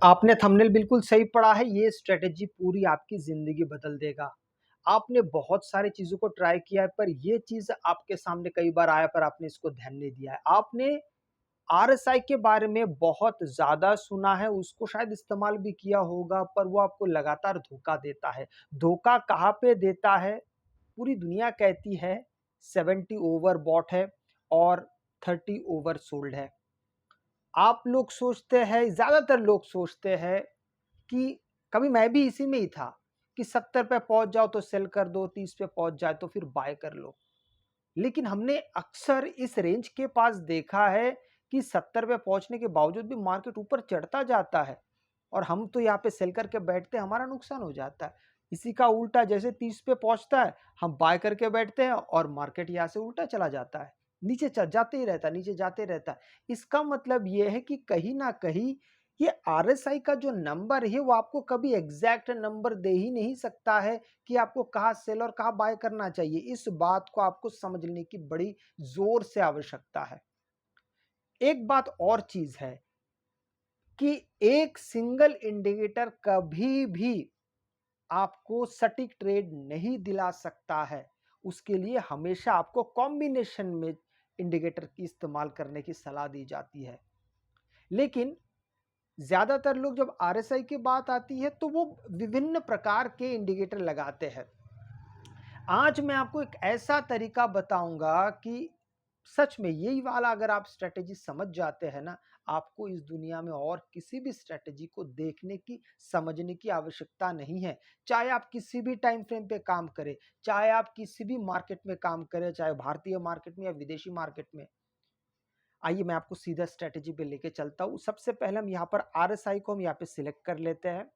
आपने थंबनेल बिल्कुल सही पढ़ा है, ये स्ट्रैटेजी पूरी आपकी ज़िंदगी बदल देगा। आपने बहुत सारी चीज़ों को ट्राई किया है, पर ये चीज़ आपके सामने कई बार आया, पर आपने इसको ध्यान नहीं दिया है। आपने आरएसआई के बारे में बहुत ज़्यादा सुना है, उसको शायद इस्तेमाल भी किया होगा, पर वो आपको लगातार धोखा देता है। धोखा कहाँ पे देता है? पूरी दुनिया कहती है 70 ओवर बॉट है और 30 ओवर सोल्ड है। आप लोग सोचते हैं, ज़्यादातर लोग सोचते हैं कि कभी मैं भी इसी में ही था कि 70 पे पहुंच जाओ तो सेल कर दो, 30 पे पहुंच जाए तो फिर बाय कर लो। लेकिन हमने अक्सर इस रेंज के पास देखा है कि 70 पे पहुंचने के बावजूद भी मार्केट ऊपर चढ़ता जाता है और हम तो यहाँ पे सेल करके बैठते हैं, हमारा नुकसान हो जाता है। इसी का उल्टा, जैसे 30 पे पहुंचता है हम बाय करके बैठते हैं और मार्केट यहाँ से उल्टा चला जाता है, नीचे जाते ही रहता है, नीचे जाते रहता है। इसका मतलब यह है कि कहीं ना कहीं ये आरएसआई का जो नंबर है वो आपको कभी एग्जैक्ट नंबर दे ही नहीं सकता है कि आपको कहाँ सेल और कहाँ बाय करना चाहिए। इस बात को आपको समझने की बड़ी जोर से आवश्यकता है। एक बात और चीज है कि एक सिंगल इंडिकेटर कभी भी आपको सटीक ट्रेड नहीं दिला सकता है। उसके लिए हमेशा आपको कॉम्बिनेशन में इंडिकेटर की इस्तेमाल करने की सलाह दी जाती है। लेकिन ज्यादातर लोग जब आरएसआई की बात आती है तो वो विभिन्न प्रकार के इंडिकेटर लगाते हैं। आज मैं आपको एक ऐसा तरीका बताऊंगा कि सच में यही वाला अगर आप स्ट्रेटेजी समझ जाते हैं ना, आपको इस दुनिया में और किसी भी स्ट्रेटेजी को देखने की, समझने की आवश्यकता नहीं है। चाहे आप किसी भी टाइम फ्रेम पे काम करें, चाहे आप किसी भी मार्केट में काम करें, चाहे भारतीय मार्केट में या विदेशी मार्केट में। आइए मैं आपको सीधा स्ट्रेटेजी पे लेके चलता हूँ। सबसे पहले हम यहाँ पर आरएसआई को हम यहाँ पे सिलेक्ट कर लेते हैं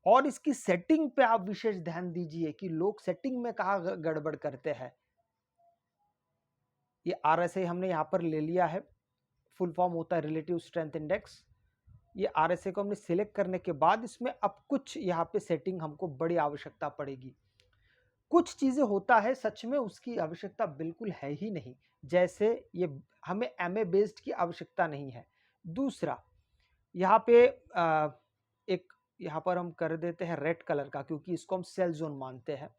और इसकी सेटिंग पे आप विशेष ध्यान दीजिए कि लोग सेटिंग में कहाँ गड़बड़ करते हैं। ये आरएसआई हमने यहाँ पर ले लिया है, फुल फॉर्म होता है रिलेटिव स्ट्रेंथ इंडेक्स। ये आरएसआई को हमने सिलेक्ट करने के बाद इसमें अब कुछ यहाँ पे सेटिंग हमको बड़ी आवश्यकता पड़ेगी। कुछ चीजें होता है सच में उसकी आवश्यकता बिल्कुल है ही नहीं, जैसे ये हमें एमए बेस्ड की आवश्यकता नहीं है। दूसरा, यहाँ पे एक यहाँ पर हम कर देते हैं रेड कलर का, क्योंकि इसको हम सेल जोन मानते हैं।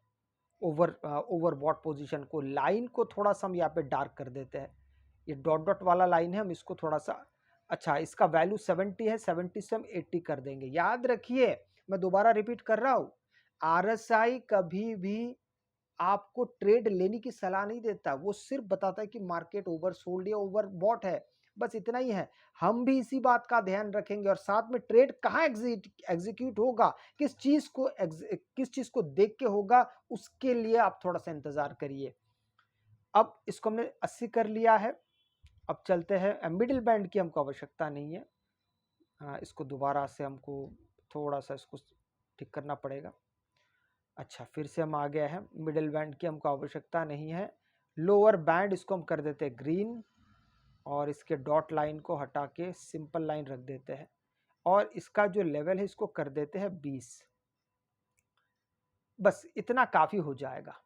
ओवरबॉट पोजीशन को, लाइन को थोड़ा सा हम यहाँ पे डार्क कर देते हैं। ये डॉट डॉट वाला लाइन है, हम इसको थोड़ा सा, अच्छा इसका वैल्यू 70 है, 70 से हम 80 कर देंगे। याद रखिए, मैं दोबारा रिपीट कर रहा हूं, आरएसआई कभी भी आपको ट्रेड लेने की सलाह नहीं देता, वो सिर्फ बताता है कि मार्केट ओवर सोल्ड या ओवर बॉट है, बस इतना ही है। हम भी इसी बात का ध्यान रखेंगे और साथ में ट्रेड कहाँ एग्जीक्यूट होगा, किस चीज को देख के होगा, उसके लिए आप थोड़ा सा इंतजार करिए। अब इसको हमने 80 कर लिया है। अब चलते हैं, मिडिल बैंड की हमको आवश्यकता नहीं है। इसको दोबारा से हमको थोड़ा सा इसको ठीक करना पड़ेगा। अच्छा, फिर से हम आ गए हैं, मिडिल बैंड की हमको आवश्यकता नहीं है। लोअर बैंड इसको हम कर देते हैं ग्रीन और इसके डॉट लाइन को हटा के सिंपल लाइन रख देते हैं और इसका जो लेवल है इसको कर देते हैं 20। बस इतना काफी हो जाएगा,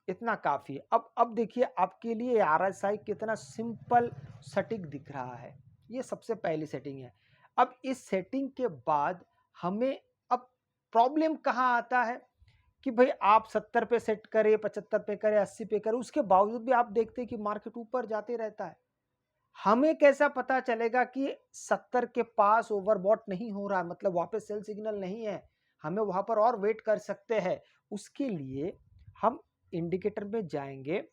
इतना काफी। अब देखिए आपके लिए आरएसआई कितना सिंपल सटीक दिख रहा है। ये सबसे पहली सेटिंग है। अब इस सेटिंग के बाद हमें अब प्रॉब्लम कहाँ आता है कि भाई आप 70 पे सेट करें, 75 पे करें, 80 पे करें, उसके बावजूद भी आप देखते हैं कि मार्केट ऊपर जाते रहता है। हमें कैसा पता चलेगा कि 70 के पास ओवरबॉट नहीं हो रहा है, मतलब वहां पे सेल सिग्नल नहीं है, हमें वहां पर और वेट कर सकते हैं। उसके लिए हम इंडिकेटर में जाएंगे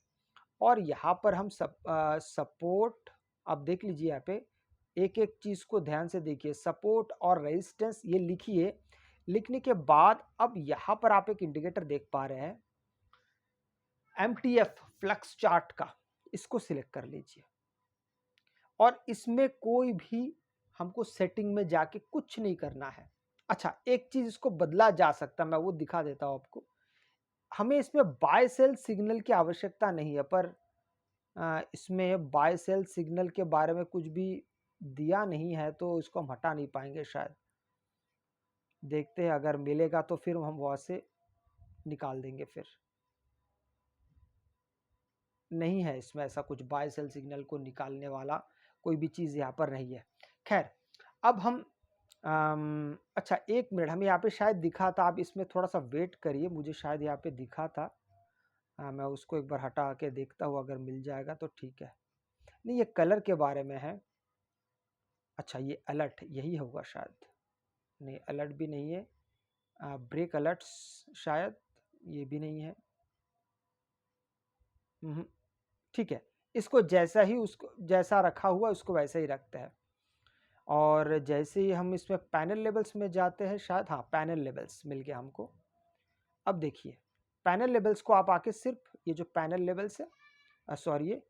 और यहां पर हम सपोर्ट, आप देख लीजिए यहाँ पे एक एक चीज को ध्यान से देखिए, सपोर्ट और रेजिस्टेंस ये लिखिए। लिखने के बाद अब यहां पर आप एक इंडिकेटर देख पा रहे हैं, एमटीएफ फ्लक्स चार्ट का, इसको सिलेक्ट कर लीजिए और इसमें कोई भी हमको सेटिंग में जाके कुछ नहीं करना है। अच्छा, एक चीज इसको बदला जा सकता है, मैं वो दिखा देता हूं आपको। हमें इसमें बाय सेल सिग्नल की आवश्यकता नहीं है, पर इसमें बाय सेल सिग्नल के बारे में कुछ भी दिया नहीं है तो इसको हम हटा नहीं पाएंगे शायद। देखते हैं, अगर मिलेगा तो फिर हम वहां से निकाल देंगे। फिर नहीं है इसमें ऐसा कुछ, बाय सेल सिग्नल को निकालने वाला कोई भी चीज यहाँ पर नहीं है। खैर, अब हम अच्छा 1 मिनट, हमें यहाँ पे शायद दिखा था, आप इसमें थोड़ा-सा वेट करिए, मुझे शायद यहाँ पे दिखा था। मैं उसको एक बार हटा के देखता हूँ, अगर मिल जाएगा तो ठीक है। नहीं, ये कलर के बारे में है। अच्छा ये अलर्ट यही होगा शायद। नहीं, अलर्ट भी नहीं है। ब्रेक अलर्ट्स शायद, ये भी नहीं है। उहुँ, ठीक है। इसको जैसा ही उसको जैसा रखा हुआ उसको वैसे ही रखते हैं। और जैसे ही हम इसमें पैनल लेवल्स में जाते हैं शायद, हाँ पैनल लेवल्स मिल गया हमको। अब देखिए, पैनल लेवल्स को आप आके सिर्फ ये जो पैनल लेवल्स है, सॉरी ये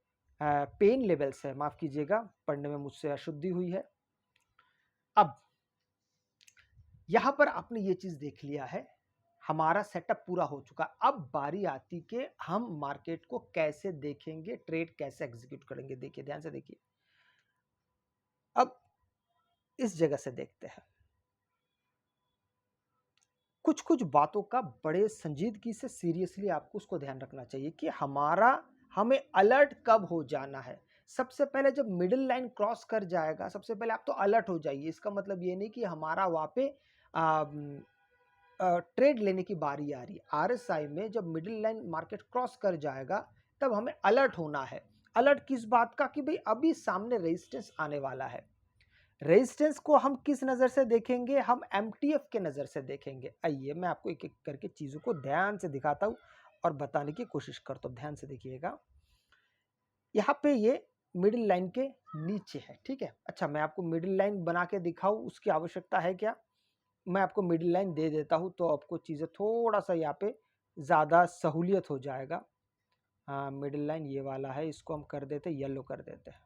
पेन लेवल्स है, माफ़ कीजिएगा, पढ़ने में मुझसे अशुद्धि हुई है। अब यहाँ पर आपने ये चीज़ देख लिया है, हमारा सेटअप पूरा हो चुका। अब बारी आती कि हम मार्केट को कैसे देखेंगे, ट्रेड कैसे एग्जीक्यूट करेंगे। देखिए, ध्यान से देखिए। अब इस जगह से देखते हैं। कुछ-कुछ बातों का बड़े संजीदगी से सीरियसली आपको उसको ध्यान रखना चाहिए कि हमें अलर्ट कब हो जाना है। सबसे पहले जब मिडल लाइन क्रॉस कर जाएगा, सबसे पहले आप तो अलर्ट हो जाइए। इसका मतलब ये नहीं कि हमारा वहाँ पे ट्रेड लेने की बारी आ रही है। आरएसआई में जब मिडिल लाइन मार्केट क्रॉस कर जाएगा, तब हमें अलर्ट होना है। अलर्ट किस बात का कि भाई अभी सामने रेजिस्टेंस आने वाला है। रेजिस्टेंस को हम किस नज़र से देखेंगे? हम एमटीएफ के नज़र से देखेंगे। आइए मैं आपको एक-एक करके चीज़ों को ध्यान से दिखाता हूँ और बताने की कोशिश करता हूँ। ध्यान से देखिएगा। यहाँ पे ये मिडिल लाइन के नीचे है, ठीक है? अच्छा, मैं आपको मिडिल लाइन बना के दिखाऊँ, उसकी आवश्यकता है क्या? मैं आपको मिडिल लाइन दे देता हूँ, तो आपको चीज़ें थोड़ा-सा यहाँ पे ज़्यादा सहूलियत हो जाएगा। हाँ, मिडिल लाइन ये वाला है, इसको हम कर देते हैं, येलो कर देते हैं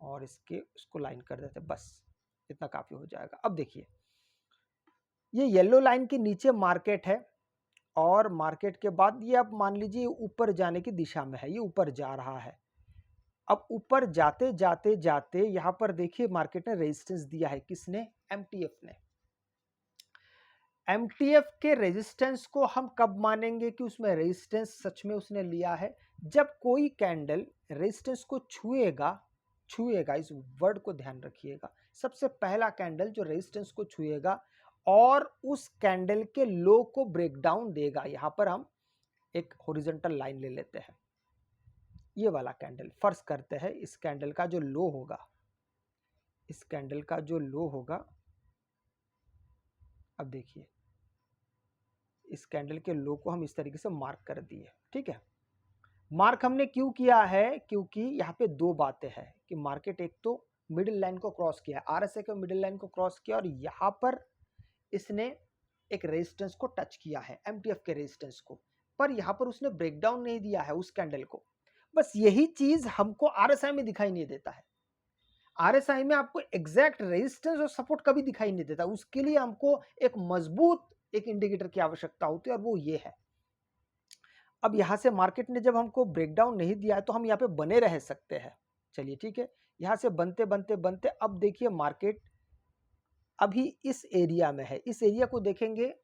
और इसको लाइन कर देते हैं, बस इतना काफ़ी हो जाएगा। अब देखिए, ये येलो लाइन के नीचे मार्केट है और मार्केट के बाद ये आप मान लीजिए ऊपर जाने की दिशा में है, ये ऊपर जा रहा है। अब ऊपर जाते-जाते यहाँ पर देखिए मार्केट ने रेजिस्टेंस दिया है, किसने? एमटीएफ ने। एमटीएफ के रेजिस्टेंस को हम कब मानेंगे कि उसमें रेजिस्टेंस सच में उसने लिया है? जब कोई कैंडल रेजिस्टेंस को छुएगा, इस वर्ड को ध्यान रखिएगा। सबसे पहला कैंडल जो रेजिस्टेंस को छुएगा और उस कैंडल के लो को ब्रेक डाउन देगा। यहां पर हम एक हॉरिजॉन्टल लाइन ले लेते हैं। ये वाला कैंडल फर्ज करते हैं, इस कैंडल का जो लो होगा, इस कैंडल का जो लो होगा, अब देखिए इस कैंडल के लो को हम इस तरीके से मार्क कर दिए, ठीक है। मार्क हमने क्यों किया है? क्योंकि यहाँ पे दो बातें हैं कि मार्केट एक तो मिडिल लाइन को क्रॉस किया, आरएसआई के मिडिल लाइन को क्रॉस किया और यहाँ पर इसने एक रेजिस्टेंस को टच किया है, एमटीएफ के रेजिस्टेंस को, पर यहाँ पर उसने ब्रेकडाउन नहीं दिया है उस कैंडल को। बस यही चीज हमको आरएसआई में दिखाई नहीं देता है। आरएसआई में आपको एग्जैक्ट रेजिस्टेंस और सपोर्ट कभी दिखाई नहीं देता। उसके लिए हमको एक मजबूत एक इंडिकेटर की आवश्यकता होती है और वो ये है। अब यहां से मार्केट ने जब हमको ब्रेकडाउन नहीं दिया है तो हम यहाँ पे बने रह सकते हैं। चलिए ठीक है, यहां से बनते बनते बनते अब देखिए मार्केट अभी इस एरिया में है। इस एरिया को देखेंगे,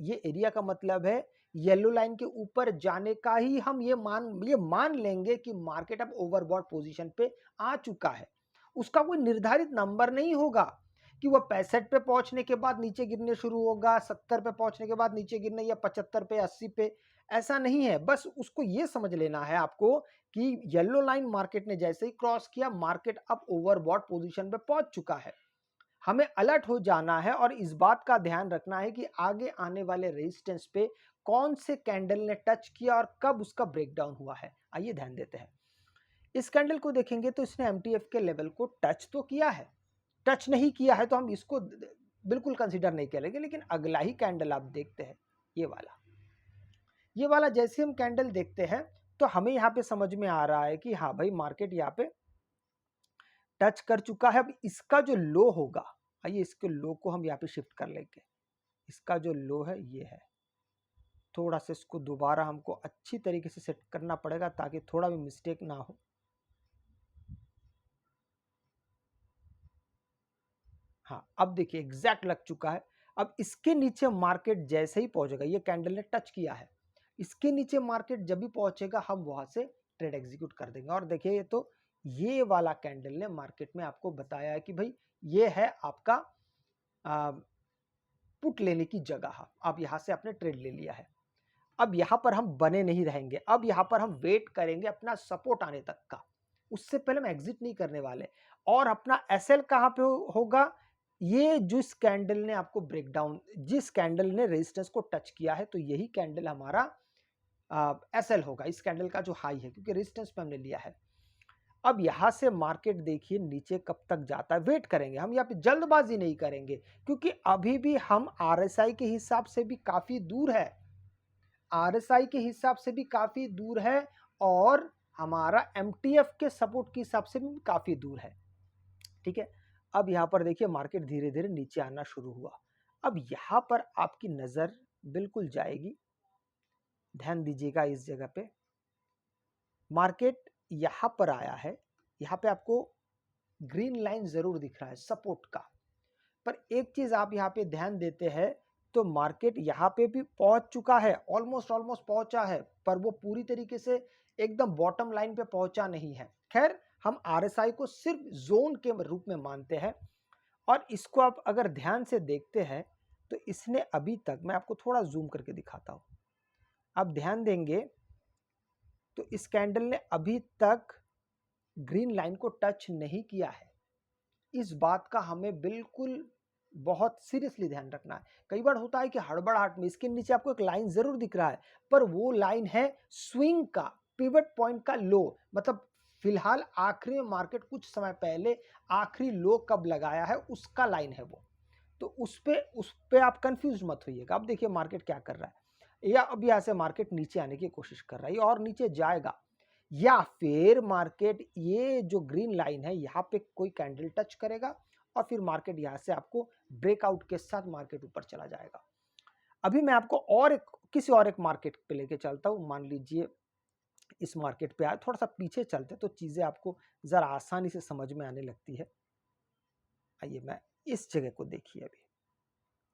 ये एरिया का मतलब है येलो लाइन के ऊपर जाने का ही हम ये मान लेंगे कि मार्केट अब ओवरबॉट पोजीशन पे आ चुका है। उसका कोई निर्धारित नंबर नहीं होगा कि वह 65 पे पहुंचने के बाद नीचे गिरने शुरू होगा, 70 पे पहुंचने के बाद नीचे गिरने, या 75 पे, 80 पे, ऐसा नहीं है। बस उसको ये समझ लेना है आपको कि येलो लाइन मार्केट ने जैसे ही क्रॉस किया, मार्केट अब ओवरबॉट पोजीशन पे पहुंच चुका है। हमें अलर्ट हो जाना है और इस बात का ध्यान रखना है कि आगे आने वाले रेजिस्टेंस पे कौन से कैंडल ने टच किया और कब उसका ब्रेकडाउन हुआ है। आइए ध्यान देते हैं। इस कैंडल को देखेंगे तो इसने एमटीएफ के लेवल को टच तो किया है, टच नहीं किया है तो हम इसको बिल्कुल कंसीडर नहीं करेंगे। लेकिन अगला ही कैंडल आप देखते हैं, ये वाला जैसे हम कैंडल देखते हैं तो हमें यहाँ पे समझ में आ रहा है कि हाँ भाई मार्केट यहाँ पे टच कर चुका है। अब इसका जो लो होगा, आइए इसके लो को हम यहाँ पे शिफ्ट कर लेंगे। इसका जो लो है ये है। थोड़ा सा इसको दोबारा हमको अच्छी तरीके से सेट करना पड़ेगा ताकि थोड़ा भी मिस्टेक ना हो। हाँ, अब देखिए एग्जैक्ट लग चुका है। अब इसके नीचे मार्केट जैसे ही पहुंचेगा, ये कैंडल ने टच किया है, इसके नीचे मार्केट जब भी पहुंचेगा हम वहां से ट्रेड एग्जीक्यूट कर देंगे। और देखिए ये तो ये वाला कैंडल ने मार्केट में आपको बताया है कि भाई ये है आपका पुट लेने की जगह, अब यहाँ से आपने ट्रेड ले लिया है। अब यहाँ पर हम बने नहीं रहेंगे, अब यहाँ पर हम वेट करेंगे अपना सपोर्ट आने तक का, उससे पहले हम एग्जिट नहीं करने वाले। और अपना एसएल कहाँ पे होगा, ये जिस कैंडल ने आपको ब्रेकडाउन, जिस कैंडल ने रेजिस्टेंस को टच किया है, तो यही कैंडल हमारा एसएल होगा, इस कैंडल का जो हाई है, क्योंकि रेजिस्टेंस पे हमने लिया है। अब यहां से मार्केट देखिए नीचे कब तक जाता है, वेट करेंगे हम, यहाँ पे जल्दबाजी नहीं करेंगे, क्योंकि अभी भी हम आरएसआई के हिसाब से भी काफी दूर है, आरएसआई के हिसाब से भी काफी दूर है, और हमारा एमटीएफ के सपोर्ट के हिसाब से भी काफी दूर है। ठीक है, अब यहां पर देखिए मार्केट धीरे धीरे नीचे आना शुरू हुआ। अब यहां पर आपकी नजर बिल्कुल जाएगी, ध्यान दीजिएगा इस जगह पे, मार्केट यहां पर आया है, यहां पे आपको ग्रीन लाइन जरूर दिख रहा है सपोर्ट का, पर एक चीज आप यहां पे ध्यान देते हैं, तो मार्केट यहां पे भी पहुंच चुका है, ऑलमोस्ट पहुंचा है, पर वो पूरी तरीके से एकदम बॉटम लाइन पे पहुंचा नहीं है। खैर, हम आरएसआई को सिर्फ जोन के रूप में मानते हैं, और इसको आप अगर ध्यान से देखते हैं तो इसने अभी तक, मैं आपको थोड़ा जूम करके दिखाता हूं, आप ध्यान देंगे तो इस कैंडल ने अभी तक ग्रीन लाइन को टच नहीं किया है। इस बात का हमें बिल्कुल बहुत सीरियसली ध्यान रखना है। कई बार होता है कि हड़बड़ाहट में इसके नीचे आपको एक लाइन जरूर दिख रहा है, पर वो लाइन है स्विंग का, पिवट पॉइंट का लो, मतलब फिलहाल आखिरी में मार्केट कुछ समय पहले आखिरी लो कब लगाया है उसका लाइन है वो, तो उस पे आप कंफ्यूज मत होइएगा। अब देखिए मार्केट क्या कर रहा है, या अब यहां से मार्केट नीचे आने की कोशिश कर रहा है और नीचे जाएगा, या फिर मार्केट ये जो ग्रीन लाइन है यहाँ पे कोई कैंडल टच करेगा, और फिर मार्केट यहाँ से आपको ब्रेकआउट के साथ मार्केट ऊपर चला जाएगा। अभी मैं आपको किसी और एक मार्केट पे लेके चलता हूँ। मान लीजिए इस मार्केट पे आए, थोड़ा सा पीछे चलते तो चीजें आपको जरा आसानी से समझ में आने लगती है। आइए, मैं इस जगह को देखिए, अभी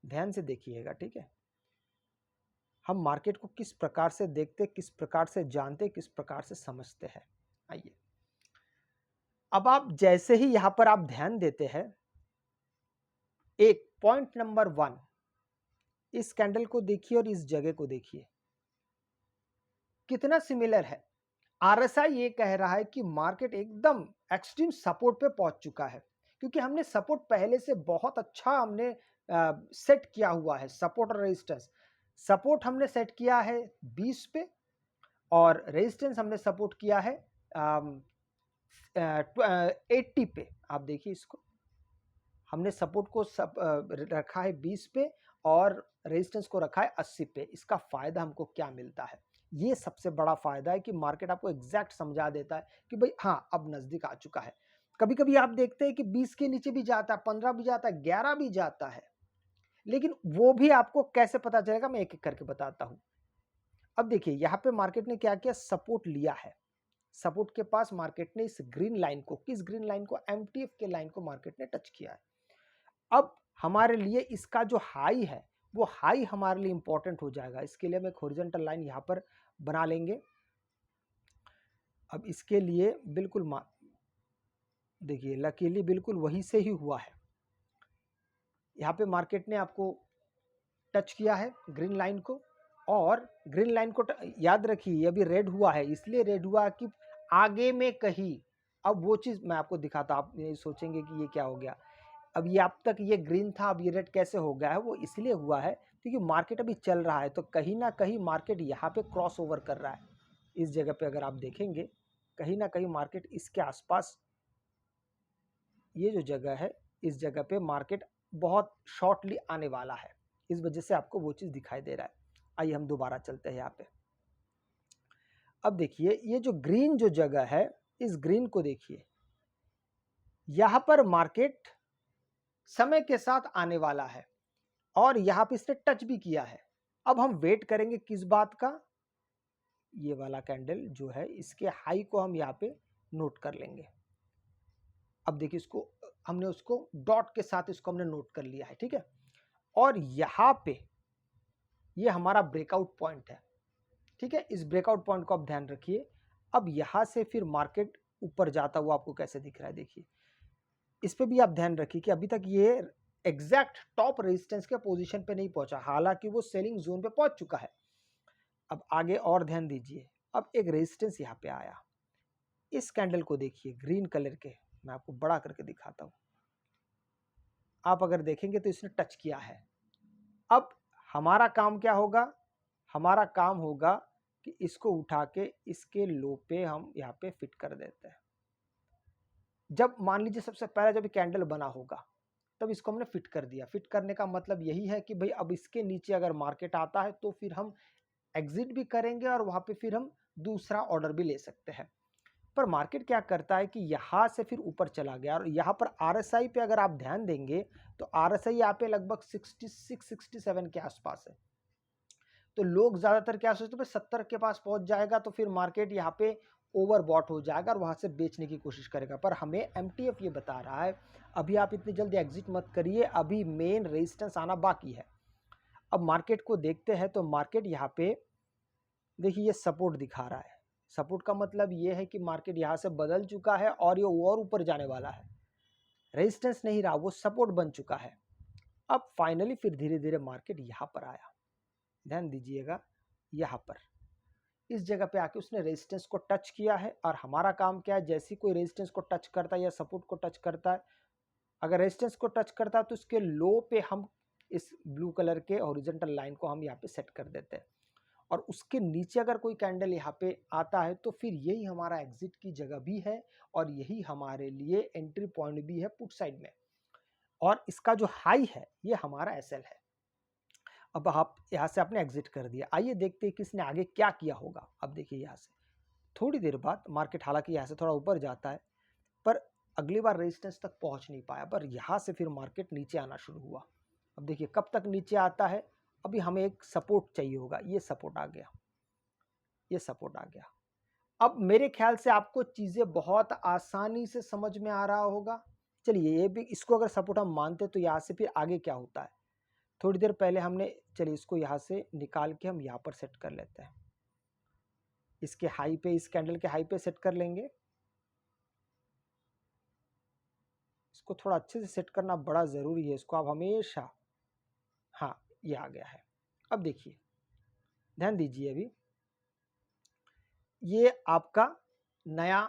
ध्यान से देखिएगा, ठीक है। हम मार्केट को किस प्रकार से देखते, किस प्रकार से जानते, किस प्रकार से समझते हैं। आइए, अब आप जैसे ही यहां पर आप ध्यान देते हैं, एक पॉइंट नंबर 1, इस कैंडल को देखिए और इस जगह को देखिए, कितना सिमिलर है। आरएसआई ये कह रहा है कि मार्केट एकदम एक्सट्रीम सपोर्ट पे पहुंच चुका है, क्योंकि हमने सपोर्ट पहले से बहुत अच्छा हमने सेट किया हुआ है, सपोर्ट और रेजिस्टेंस। सपोर्ट हमने सेट किया है 20 पे, और रेजिस्टेंस हमने सपोर्ट किया है 80 पे। आप देखिए इसको, हमने सपोर्ट को रखा है 20 पे और रेजिस्टेंस को रखा है 80 पे। इसका फायदा हमको क्या मिलता है, ये सबसे बड़ा फायदा है कि मार्केट आपको एग्जैक्ट समझा देता है कि भाई हाँ, अब नजदीक आ चुका है। कभी कभी आप देखते हैं कि 20 के नीचे भी जाता है, 15 भी जाता है, 11 भी जाता है, लेकिन वो भी आपको कैसे पता चलेगा, मैं एक एक करके बताता हूं। अब देखिए यहां पे मार्केट ने क्या किया, सपोर्ट लिया है, सपोर्ट के पास मार्केट ने इस ग्रीन लाइन को, किस ग्रीन लाइन को, एमटीएफ के लाइन को मार्केट ने टच किया है। अब हमारे लिए इसका जो हाई है, वो हाई हमारे लिए इंपॉर्टेंट हो जाएगा। इसके लिए हम एक हॉरिजॉन्टल लाइन यहां पर बना लेंगे। अब इसके लिए बिल्कुल देखिए लकीली बिल्कुल वहीं से ही हुआ है। यहाँ पे मार्केट ने आपको टच किया है ग्रीन लाइन को, और ग्रीन लाइन को याद रखिए अभी रेड हुआ है, इसलिए रेड हुआ कि आगे में कहीं, अब वो चीज मैं आपको दिखाता, आप ये सोचेंगे कि ये क्या हो गया, अब ये अब तक ये ग्रीन था, अब ये रेड कैसे हो गया है, वो इसलिए हुआ है क्योंकि मार्केट अभी चल रहा है, तो कहीं ना कहीं मार्केट यहाँ पे क्रॉस ओवर कर रहा है। इस जगह पे अगर आप देखेंगे, कहीं ना कहीं मार्केट इसके आसपास, ये जो जगह है, इस जगह पे मार्केट बहुत शॉर्टली आने वाला है, इस वजह से आपको वो चीज दिखाई दे रहा है। आइए हम दोबारा चलते हैं यहाँ पे। अब देखिए ये जो ग्रीन जो जगह है, इस ग्रीन को देखिए, यहां पर मार्केट समय के साथ आने वाला है, और यहां पे इसने टच भी किया है। अब हम वेट करेंगे किस बात का, ये वाला कैंडल जो है, इसके हाई को हम यहाँ पे नोट कर लेंगे। अब देखिए इसको हमने उसको डॉट के साथ इसको हमने नोट कर लिया है, ठीक है। और यहां पे ये हमारा ब्रेकआउट पॉइंट है, ठीक है। इस ब्रेकआउट पॉइंट को आप ध्यान रखिए। अब यहां से फिर मार्केट ऊपर जाता हुआ आपको कैसे दिख रहा है, देखिए इस पे भी आप ध्यान रखिए कि अभी तक ये एग्जैक्ट टॉप रेजिस्टेंस के पोजीशन पे नहीं पहुंचा, हालांकि वो सेलिंग जोन पे पहुंच चुका है। अब आगे और ध्यान दीजिए, अब एक रेजिस्टेंस यहाँ पे आया, इस कैंडल को देखिए ग्रीन कलर के, मैं आपको बड़ा करके दिखाता हूं, आप अगर देखेंगे तो इसने टच किया है। अब हमारा काम क्या होगा, हमारा काम होगा कि इसको उठा के इसके लो पे हम यहाँ पे फिट कर देते हैं। जब मान लीजिए सबसे पहले जब कैंडल बना होगा तब इसको हमने फिट कर दिया। फिट करने का मतलब यही है कि भाई अब इसके नीचे अगर मार्केट आता है तो फिर हम एग्जिट भी करेंगे और वहां पे फिर हम दूसरा ऑर्डर भी ले सकते हैं। पर मार्केट क्या करता है कि यहां से फिर ऊपर चला गया, और यहां पर आरएसआई पे अगर आप ध्यान देंगे तो आरएसआई यहाँ पे लगभग 66-67 के आसपास है। तो लोग ज्यादातर क्या सोचते हैं 70 के पास पहुंच जाएगा तो फिर मार्केट यहाँ पे ओवरबॉट हो जाएगा और वहां से बेचने की कोशिश करेगा। पर हमें एमटीएफ ये बता रहा है अभी आप इतनी जल्दी एग्जिट मत करिए, अभी मेन रेजिस्टेंस आना बाकी है। अब मार्केट को देखते हैं तो मार्केट यहाँ पे देखिए ये सपोर्ट दिखा रहा है। सपोर्ट का मतलब ये है कि मार्केट यहाँ से बदल चुका है और ये और ऊपर जाने वाला है। रेजिस्टेंस नहीं रहा, वो सपोर्ट बन चुका है। अब फाइनली फिर धीरे धीरे मार्केट यहाँ पर आया, ध्यान दीजिएगा, यहाँ पर इस जगह पे आके उसने रेजिस्टेंस को टच किया है। और हमारा काम क्या है, जैसे कोई रेजिस्टेंस को टच करता है या सपोर्ट को टच करता है, अगर रेजिस्टेंस को टच करता है तो उसके लो पे हम इस ब्लू कलर के हॉरिजॉन्टल लाइन को हम यहाँ पे सेट कर देते हैं। और उसके नीचे अगर कोई कैंडल यहाँ पे आता है तो फिर यही हमारा एग्जिट की जगह भी है और यही हमारे लिए एंट्री पॉइंट भी है पुट साइड में। और इसका जो हाई है ये हमारा एसएल है। अब आप यहाँ से आपने एग्जिट कर दिया, आइए देखते हैं कि इसने आगे क्या किया होगा। अब देखिए यहाँ से थोड़ी देर बाद मार्केट हालांकि यहाँ से थोड़ा ऊपर जाता है पर अगली बार रेजिस्टेंस तक पहुंच नहीं पाया, पर यहाँ से फिर मार्केट नीचे आना शुरू हुआ। अब देखिए कब तक नीचे आता है, अभी हमें एक सपोर्ट चाहिए होगा, ये सपोर्ट आ गया, ये सपोर्ट आ गया। अब मेरे ख्याल से आपको चीजें बहुत आसानी से समझ में आ रहा होगा। चलिए ये भी, इसको अगर सपोर्ट हम मानते तो यहाँ से फिर आगे क्या होता है, थोड़ी देर पहले हमने, चलिए इसको यहाँ से निकाल के हम यहाँ पर सेट कर लेते हैं, इसके हाई पे, इस कैंडल के हाई पे सेट कर लेंगे। इसको थोड़ा अच्छे से सेट करना बड़ा ज़रूरी है, इसको आप हमेशा, हाँ ये आ गया है। अब देखिए ध्यान दीजिए, अभी ये आपका नया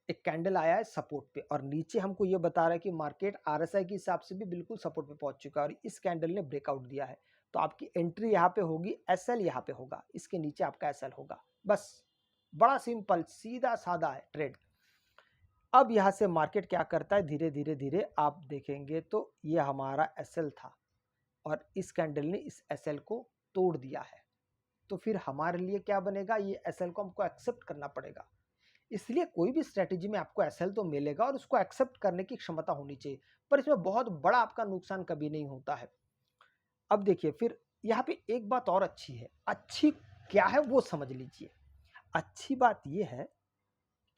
एक कैंडल आया है सपोर्ट पे और नीचे हमको ये बता रहा है कि मार्केट आरएसआई के हिसाब से भी बिल्कुल सपोर्ट पे पहुंच चुका है और इस कैंडल ने ब्रेकआउट दिया है। तो आपकी एंट्री यहाँ पे होगी, एसएल यहाँ पे होगा, इसके नीचे आपका एसएल होगा, बस बड़ा सिंपल सीधा साधा है ट्रेड। अब यहाँ से मार्केट क्या करता है, धीरे धीरे धीरे आप देखेंगे तो ये हमारा एसएल था और इस कैंडल ने इस एसएल को तोड़ दिया है। तो फिर हमारे लिए क्या बनेगा, ये एसएल को हमको एक्सेप्ट करना पड़ेगा। इसलिए कोई भी स्ट्रेटेजी में आपको एसएल तो मिलेगा और उसको एक्सेप्ट करने की क्षमता होनी चाहिए, पर इसमें बहुत बड़ा आपका नुकसान कभी नहीं होता है। अब देखिए फिर यहाँ पे एक बात और अच्छी है, अच्छी क्या है वो समझ लीजिए। अच्छी बात यह है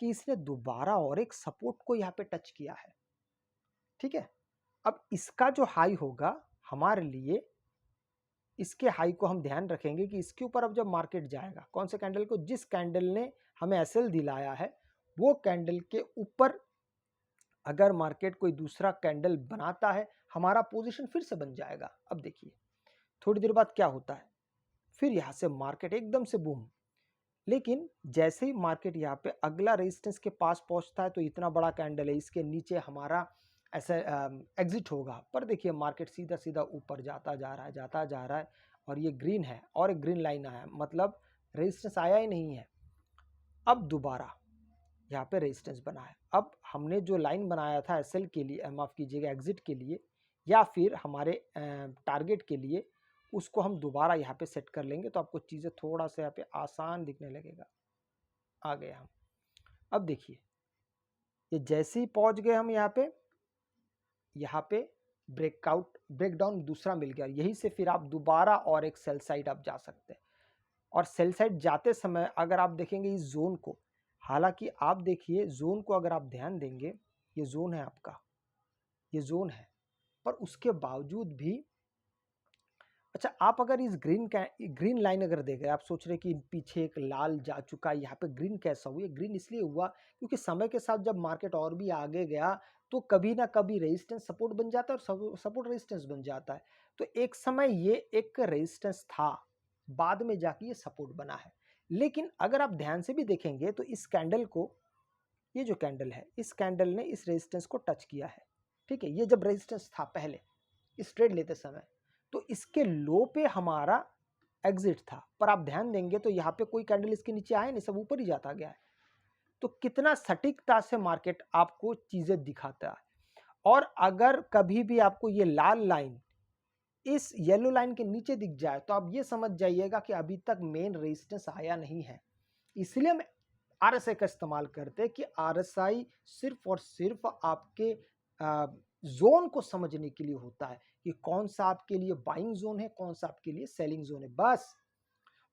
कि इसने दोबारा और एक सपोर्ट को यहाँ पे टच किया है, ठीक है। अब इसका जो हाई होगा हमारे लिए, इसके हाई को हम ध्यान रखेंगे कि इसके ऊपर अब जब मार्केट जाएगा, कौन से कैंडल को, जिस कैंडल ने हमें एसएल दिलाया है वो कैंडल के ऊपर अगर मार्केट कोई दूसरा कैंडल बनाता है हमारा पोजीशन फिर से बन जाएगा। अब देखिए थोड़ी देर बाद क्या होता है, फिर यहाँ से मार्केट एकदम से बूम, लेकिन जैसे ही मार्केट यहाँ पे अगला रेजिस्टेंस के पास पहुंचता है तो इतना बड़ा कैंडल है, इसके नीचे हमारा ऐसा एग्जिट होगा। पर देखिए मार्केट सीधा सीधा ऊपर जाता जा रहा है, जाता जा रहा है और ये ग्रीन है और एक ग्रीन लाइन आया, मतलब रेजिस्टेंस आया ही नहीं है। अब दोबारा यहाँ पे रेजिस्टेंस बना है। अब हमने जो लाइन बनाया था एसएल के लिए, माफ कीजिएगा एग्जिट के लिए या फिर हमारे टारगेट के लिए, उसको हम दोबारा यहाँ पे सेट कर लेंगे तो आपको चीज़ें थोड़ा सा यहाँ पे आसान दिखने लगेगा। आ गए हम, अब देखिए ये जैसे ही पहुंच गए हम यहाँ पे ब्रेकडाउन दूसरा मिल गया, यही से फिर आप दोबारा और एक सेल साइड आप जा सकते हैं। और सेल साइड जाते समय अगर आप देखेंगे इस जोन को, हालांकि आप देखिए जोन को अगर आप ध्यान देंगे, ये जोन है आपका, ये जोन है, पर उसके बावजूद भी, अच्छा आप अगर इस ग्रीन लाइन अगर देख रहे हैं, आप सोच रहे कि पीछे एक लाल जा चुका है, यहाँ पे ग्रीन कैसा हुआ, ये ग्रीन इसलिए हुआ क्योंकि समय के साथ जब मार्केट और भी आगे गया तो कभी ना कभी रेजिस्टेंस सपोर्ट बन जाता है और सपोर्ट रेजिस्टेंस बन जाता है। तो एक समय ये एक रेजिस्टेंस था, बाद में जाके ये सपोर्ट बना है। लेकिन अगर आप ध्यान से भी देखेंगे तो इस कैंडल को, ये जो कैंडल है, इस कैंडल ने इस रेजिस्टेंस को टच किया है, ठीक है। ये जब रेजिस्टेंस था पहले इस ट्रेड लेते समय, तो इसके लो पे हमारा एग्जिट था, पर आप ध्यान देंगे तो यहाँ पे कोई कैंडल इसके नीचे आया नहीं, सब ऊपर ही जाता गया है। तो कितना सटीकता से मार्केट आपको चीजें दिखाता है। और अगर कभी भी आपको ये लाल लाइन इस येलो लाइन के नीचे दिख जाए तो आप ये समझ जाइएगा कि अभी तक मेन रेजिस्टेंस आया नहीं है। इसलिए हम आरएसआई का इस्तेमाल करते हैं कि आरएसआई सिर्फ और सिर्फ आपके जोन को समझने के लिए होता है कि कौन सा आपके लिए बाइंग जोन है, कौन सा आपके लिए सेलिंग जोन है, बस।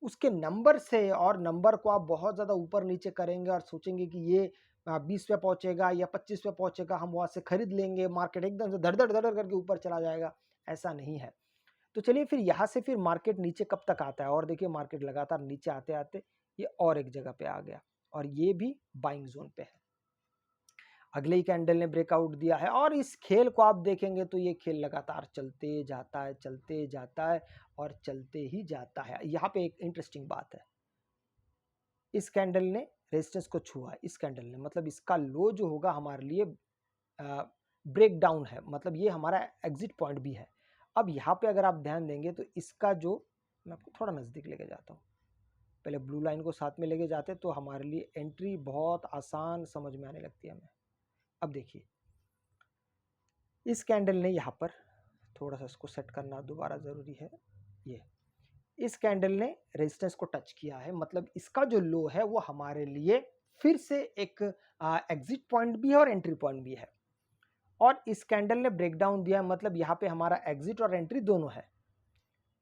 उसके नंबर से, और नंबर को आप बहुत ज़्यादा ऊपर नीचे करेंगे और सोचेंगे कि ये 20 पे पहुंचेगा या 25 पे पहुंचेगा, हम वहां से खरीद लेंगे, मार्केट एकदम से धड़ धड़ धड़ करके ऊपर चला जाएगा, ऐसा नहीं है। तो चलिए फिर यहाँ से फिर मार्केट नीचे कब तक आता है, और देखिए मार्केट लगातार नीचे आते आते ये और एक जगह पे आ गया और ये भी बाइंग जोन पे है। अगले ही कैंडल ने ब्रेकआउट दिया है और इस खेल को आप देखेंगे तो ये खेल लगातार चलते जाता है, चलते जाता है और चलते ही जाता है। यहाँ पे एक इंटरेस्टिंग बात है, इस कैंडल ने रेजिस्टेंस को छुआ है, इस कैंडल ने, मतलब इसका लो जो होगा हमारे लिए ब्रेक डाउन है, मतलब ये हमारा एग्जिट पॉइंट भी है। अब यहाँ पे अगर आप ध्यान देंगे तो इसका जो, मैं आपको थोड़ा नज़दीक लेके जाता हूँ, पहले ब्लू लाइन को साथ में लेके जाते तो हमारे लिए एंट्री बहुत आसान समझ में आने लगती है हमें। अब देखिए इस कैंडल ने यहाँ पर, थोड़ा सा इसको सेट करना दोबारा ज़रूरी है, ये इस कैंडल ने रेजिस्टेंस को टच किया है, मतलब इसका जो लो है वो हमारे लिए फिर से एक एग्जिट पॉइंट भी है और एंट्री पॉइंट भी है। और इस कैंडल ने ब्रेकडाउन दिया, मतलब यहाँ पे हमारा एग्जिट और एंट्री दोनों है।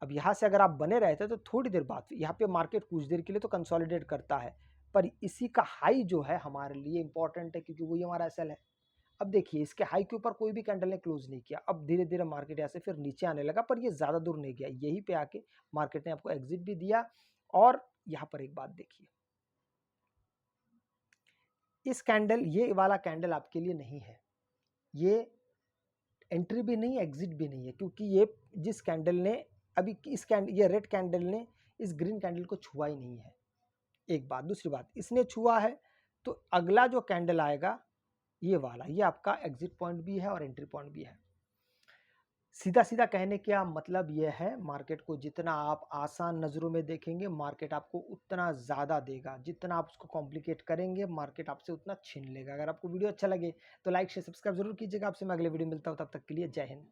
अब यहाँ से अगर आप बने रहते तो थोड़ी देर बाद यहाँ पे मार्केट कुछ देर के लिए तो कंसोलिडेट करता है, पर इसी का हाई जो है हमारे लिए इंपॉर्टेंट है क्योंकि वही हमारा एसएल है। अब देखिए इसके हाई के ऊपर कोई भी कैंडल ने क्लोज नहीं किया, अब धीरे धीरे मार्केट यहाँ से फिर नीचे आने लगा, पर ये ज़्यादा दूर नहीं गया, यहीं पे आके मार्केट ने आपको एग्जिट भी दिया। और यहाँ पर एक बात देखिए, इस कैंडल, ये वाला कैंडल आपके लिए नहीं है, ये एंट्री भी नहीं, एग्जिट भी नहीं है, क्योंकि ये जिस कैंडल ने अभी इस कैंडल, ये रेड कैंडल ने इस ग्रीन कैंडल को छुआ ही नहीं है, एक बात। दूसरी बात, इसने छुआ है तो अगला जो कैंडल आएगा ये वाला, ये आपका एग्जिट पॉइंट भी है और एंट्री पॉइंट भी है। सीधा सीधा कहने का मतलब यह है, मार्केट को जितना आप आसान नज़रों में देखेंगे मार्केट आपको उतना ज़्यादा देगा, जितना आप उसको कॉम्प्लिकेट करेंगे मार्केट आपसे उतना छीन लेगा। अगर आपको वीडियो अच्छा लगे तो लाइक शेयर सब्सक्राइब जरूर कीजिएगा। आपसे मैं अगले वीडियो मिलता हूँ, तब तक के लिए जय हिंद।